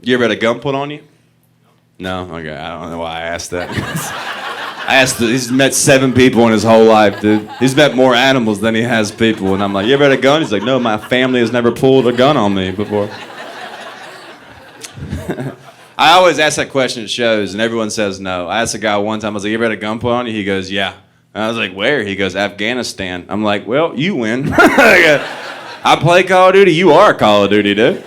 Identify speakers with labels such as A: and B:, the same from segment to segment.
A: You ever had a gun put on you? No? Okay, I don't know why I asked that. He's met 7 people in his whole life, dude. He's met more animals than he has people. And I'm like, you ever had a gun? He's like, no, my family has never pulled a gun on me before. I always ask that question at shows, and everyone says no. I asked a guy one time, I was like, you ever had a gun put on you? He goes, yeah. And I was like, where? He goes, Afghanistan. I'm like, well, you win. I play Call of Duty. You are Call of Duty, dude.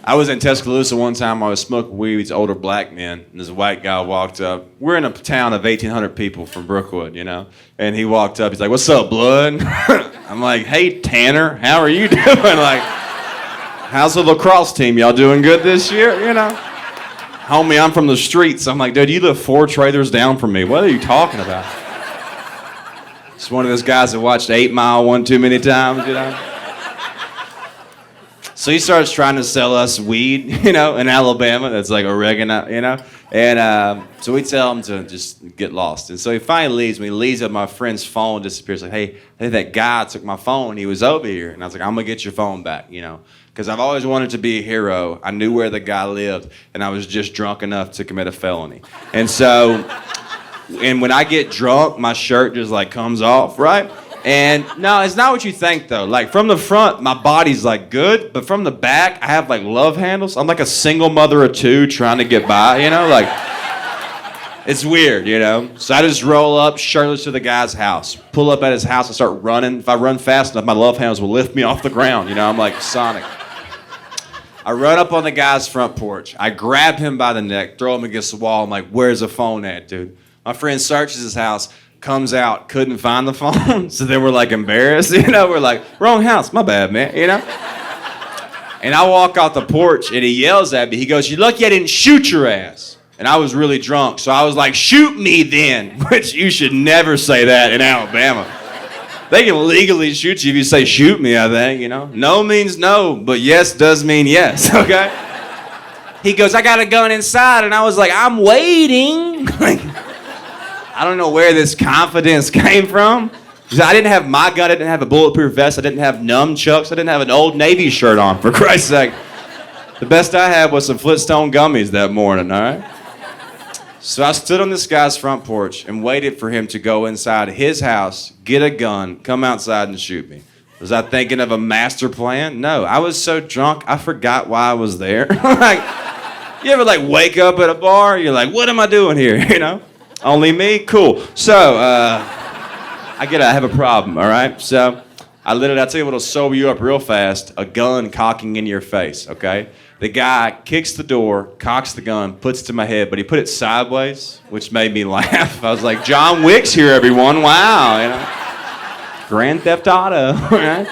A: I was in Tuscaloosa one time. I was smoking weed with these older black men, and this white guy walked up. We're in a town of 1,800 people from Brookwood, you know? And he walked up. He's like, what's up, blood? I'm like, hey, Tanner, how are you doing? Like, how's the lacrosse team? Y'all doing good this year? You know? Homie, I'm from the streets. I'm like, dude, you live 4 trailers down from me. What are you talking about? It's one of those guys that watched 8 Mile one too many times, you know? So he starts trying to sell us weed, you know, in Alabama. That's like oregano, you know. And so we tell him to just get lost. And so he finally leaves. When he leaves, my friend's phone disappears. Like, hey, that guy took my phone. He was over here. And I was like, I'm going to get your phone back, you know. Because I've always wanted to be a hero. I knew where the guy lived. And I was just drunk enough to commit a felony. And so, and when I get drunk, my shirt just like comes off, right? And no, it's not what you think though. Like from the front, my body's like good, but from the back, I have like love handles. I'm like a single mother of 2 trying to get by, you know? Like, it's weird, you know? So I just roll up shirtless to the guy's house, pull up at his house and start running. If I run fast enough, my love handles will lift me off the ground, you know? I'm like Sonic. I run up on the guy's front porch. I grab him by the neck, throw him against the wall. I'm like, where's the phone at, dude? My friend searches his house. Comes out, couldn't find the phone, so then we're like embarrassed, you know, we're like, wrong house, my bad, man, you know? And I walk out the porch and he yells at me, he goes, you're lucky I didn't shoot your ass. And I was really drunk, so I was like, shoot me then, which you should never say that in Alabama. They can legally shoot you if you say shoot me, I think, you know? No means no, but yes does mean yes, okay? He goes, I got a gun inside, and I was like, I'm waiting. I don't know where this confidence came from. I didn't have my gun, I didn't have a bulletproof vest, I didn't have nunchucks, I didn't have an Old Navy shirt on, for Christ's sake. The best I had was some Flintstone gummies that morning, all right? So I stood on this guy's front porch and waited for him to go inside his house, get a gun, come outside and shoot me. Was I thinking of a master plan? No, I was so drunk, I forgot why I was there. Like, you ever like wake up at a bar, you're like, what am I doing here, you know? Only me? Cool. So, I have a problem, all right? So, I'll tell you what'll sober you up real fast, a gun cocking in your face, okay? The guy kicks the door, cocks the gun, puts it to my head, but he put it sideways, which made me laugh. I was like, John Wick's here, everyone. Wow, you know? Grand Theft Auto, right?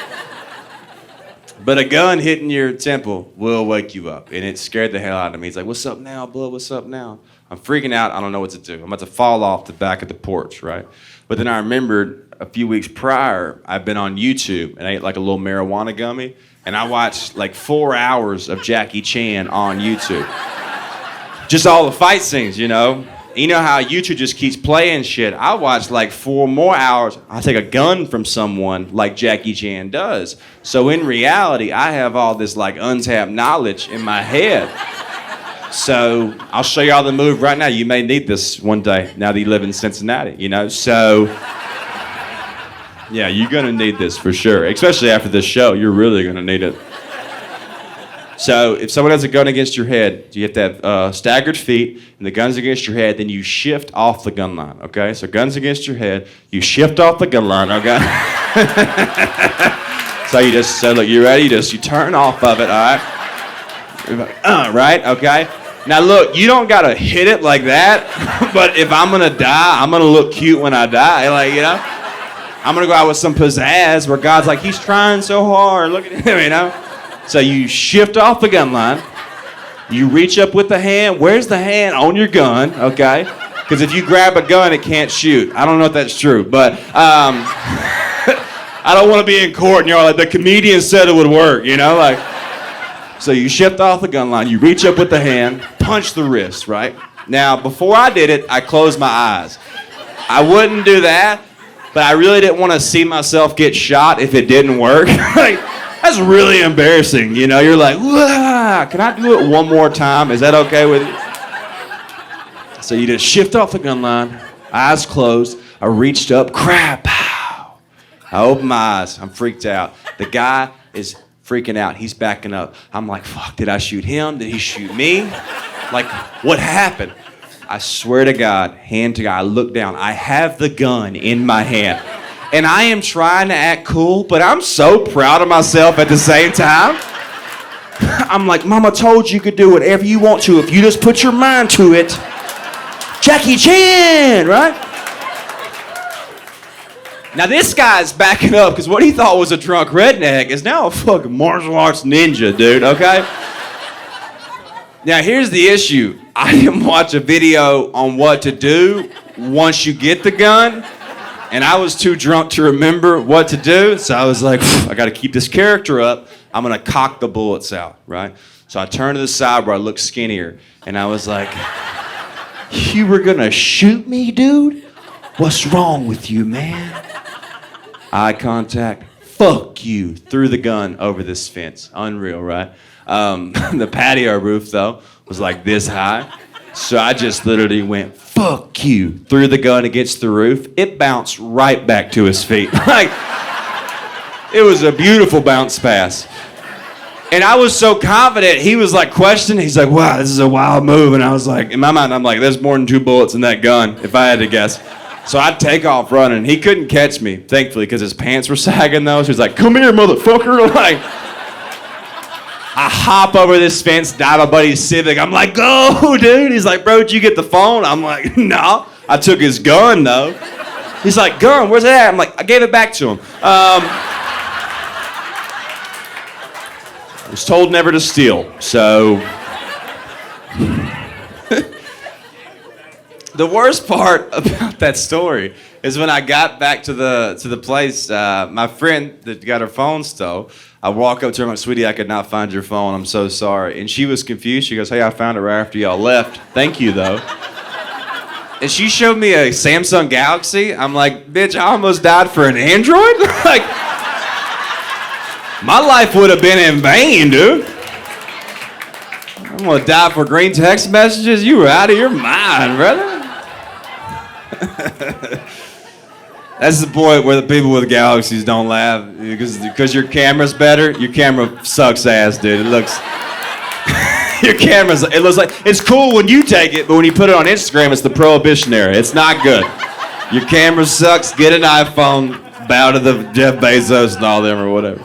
A: But a gun hitting your temple will wake you up, and it scared the hell out of me. He's like, what's up now, bud? What's up now? I'm freaking out. I don't know what to do. I'm about to fall off the back of the porch, right? But then I remembered a few weeks prior, I've been on YouTube and I ate like a little marijuana gummy, and I watched like 4 hours of Jackie Chan on YouTube. Just all the fight scenes, you know? You know how YouTube just keeps playing shit. I watched like 4 more hours. I take a gun from someone like Jackie Chan does. So in reality, I have all this like untapped knowledge in my head. So I'll show y'all the move right now. You may need this one day now that you live in Cincinnati, you know? So, yeah, you're gonna need this for sure. Especially after this show, you're really gonna need it. So if someone has a gun against your head, you have to have staggered feet, and the gun's against your head, then you shift off the gun line, okay? So gun's against your head, you shift off the gun line, okay? So you just say, look, you ready? You turn off of it, all right? Right, okay? Now look, you don't gotta hit it like that, but if I'm gonna die, I'm gonna look cute when I die, like, you know? I'm gonna go out with some pizzazz where God's like, he's trying so hard, look at him, you know? So you shift off the gun line, you reach up with the hand, where's the hand? On your gun, okay? Because if you grab a gun, it can't shoot. I don't know if that's true, but I don't wanna be in court and you're like, the comedian said it would work, you know? Like, so you shift off the gun line, you reach up with the hand, punch the wrist, right? Now, before I did it, I closed my eyes. I wouldn't do that, but I really didn't want to see myself get shot if it didn't work. Like, That's really embarrassing, you know? You're like, "Wah, can I do it one more time? Is that okay with you?" So you just shift off the gun line, eyes closed. I reached up, crap, pow. I open my eyes, I'm freaked out. The guy is freaking out, he's backing up. I'm like, fuck, did I shoot him? Did he shoot me? Like, what happened? I swear to God, hand to God, I look down, I have the gun in my hand. And I am trying to act cool, but I'm so proud of myself at the same time. I'm like, Mama told you could do whatever you want to if you just put your mind to it. Jackie Chan, right? Now this guy's backing up because what he thought was a drunk redneck is now a fucking martial arts ninja, dude, okay? Now here's the issue. I didn't watch a video on what to do once you get the gun, and I was too drunk to remember what to do, so I was like, I gotta keep this character up. I'm gonna cock the bullets out, right? So I turned to the side where I looked skinnier, and I was like, you were gonna shoot me, dude? What's wrong with you, man? Eye contact, fuck you. Threw the gun over this fence. Unreal, right? The patio roof, though, was like this high. So I just literally went, fuck you. Threw the gun against the roof. It bounced right back to his feet. Like, it was a beautiful bounce pass. And I was so confident, he was like questioning. He's like, wow, this is a wild move. And I was like, in my mind, I'm like, there's more than 2 bullets in that gun, if I had to guess. So I'd take off running. He couldn't catch me, thankfully, because his pants were sagging though. So he's like, come here, motherfucker. Like, I hop over this fence, dive my buddy's Civic. I'm like, go, dude. He's like, bro, did you get the phone? I'm like, no. I took his gun though. He's like, gun, where's it at? I'm like, I gave it back to him. I was told never to steal, so. The worst part about that story is when I got back to the place, my friend that got her phone stole, I walk up to her, I'm like, sweetie, I could not find your phone, I'm so sorry. And she was confused, she goes, hey, I found it right after y'all left. Thank you, though. And she showed me a Samsung Galaxy. I'm like, bitch, I almost died for an Android? Like, my life would have been in vain, dude. I'm gonna die for green text messages? You were out of your mind, brother. That's the point where the people with Galaxies don't laugh because your camera's better. Your camera sucks ass, dude. It looks it looks like it's cool when you take it, but when you put it on Instagram, it's the prohibition era. It's not good. Your camera sucks. Get an iPhone. Bow to the Jeff Bezos and all them or whatever.